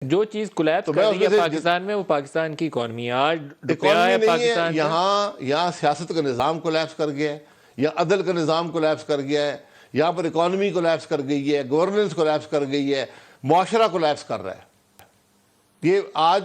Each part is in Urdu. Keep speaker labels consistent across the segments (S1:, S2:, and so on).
S1: جو چیز کولیپس کر رہی ہے پاکستان میں وہ پاکستان کی اکانومی ہے. آج
S2: اکانومی نہیں ہے، یہاں سیاست کا نظام کولیپس کر گیا ہے، یا عدل کا نظام کولیپس کر گیا ہے، یہاں پر اکانومی کولیپس کر گئی ہے، گورننس کولیپس کر گئی ہے، معاشرہ کولیپس کر رہا ہے. یہ آج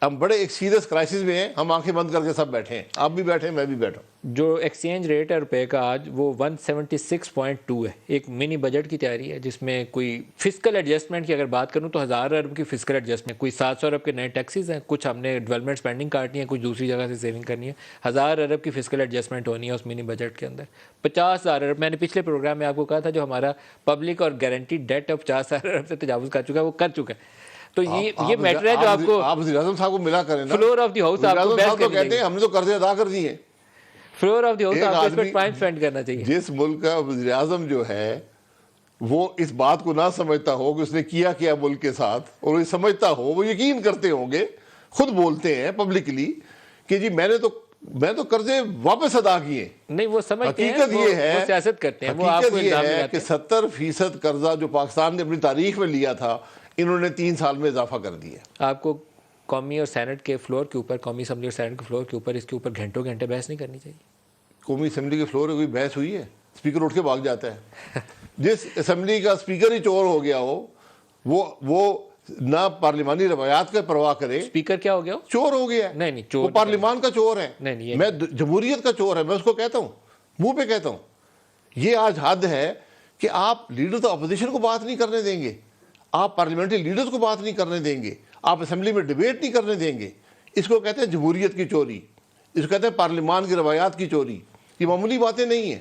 S2: ہم بڑے ایک سیریس کرائسس میں ہیں، ہم آنکھیں بند کر کے سب بیٹھے ہیں، آپ بھی بیٹھے ہیں، میں بھی بیٹھا ہوں.
S1: جو ایکسچینج ریٹ ہے روپے کا آج وہ 176.2 ہے. ایک منی بجٹ کی تیاری ہے جس میں کوئی فسکل ایڈجسٹمنٹ کی اگر بات کروں تو 1000 ارب کی فسکل ایڈجسٹمنٹ، کوئی 700 ارب کے نئے ٹیکسز ہیں، کچھ ہم نے ڈیولپمنٹ سپینڈنگ کاٹنی ہے، کچھ دوسری جگہ سے سیونگ کرنی ہے. 1000 ارب کی فسکل ایڈجسٹمنٹ ہونی ہے اس منی بجٹ کے اندر. 50,000 ارب، میں نے پچھلے پروگرام میں آپ کو کہا تھا جو ہمارا پبلک اور گارنٹیڈ ڈیٹ آف 50,000 ارب سے تجاوز کر چکا ہے وہ کر چکا ہے. تو یہ میٹر ہے جو
S2: آپ وزیر اعظم صاحب کو ملا کریں نا.
S1: فلور آف دی ہاؤس آپ کو بحث کرنی
S2: کہتے ہیں ہم نے تو قرضے ادا کر دیے ہیں.
S1: فلور آف دی ہاؤس آپ کو اس پر ٹائم سپینڈ کرنا چاہیے.
S2: جس ملک کا وزیر اعظم جو ہے وہ اس بات کو نہ سمجھتا ہو کہ اس نے کیا ملک کے ساتھ، اور یہ سمجھتا ہو، وہ یقین کرتے ہوں گے، خود بولتے ہیں پبلکلی کہ جی میں تو قرضے واپس ادا کیے.
S1: نہیں وہ سمجھتے ہیں،
S2: حقیقت یہ ہے،
S1: وہ سیاست کرتے ہیں، وہ آپ کو
S2: حقیقت یہ ہے کہ 70% قرضہ جو پاکستان نے اپنی تاریخ میں لیا تھا انہوں نے 3 سال میں اضافہ کر دیا.
S1: آپ کو قومی اور سینٹ کے فلور کے اوپر، قومی اسمبلی اور سینٹ کے فلور کے اوپر اس کے اوپر گھنٹوں گھنٹے بحث نہیں کرنی چاہیے.
S2: قومی اسمبلی کے فلور میں کوئی بحث ہوئی ہے؟ اسپیکر اٹھ کے بھاگ جاتا ہے. جس اسمبلی کا اسپیکر ہی چور ہو گیا ہو، وہ نہ پارلیمانی روایات کا پرواہ کرے.
S1: اسپیکر کیا ہو گیا؟
S2: چور ہو گیا.
S1: نہیں چور،
S2: وہ پارلیمان کا چور ہے.
S1: نہیں
S2: میں جمہوریت کا چور ہے، میں اس کو کہتا ہوں، منہ پہ کہتا ہوں. یہ آج حد ہے کہ آپ لیڈر تو اپوزیشن کو بات نہیں کرنے دیں گے، آپ پارلیمنٹری لیڈرز کو بات نہیں کرنے دیں گے، آپ اسمبلی میں ڈیبیٹ نہیں کرنے دیں گے. اس کو کہتے ہیں جمہوریت کی چوری، اس کو کہتے ہیں پارلیمان کی روایات کی چوری. یہ معمولی باتیں نہیں ہیں.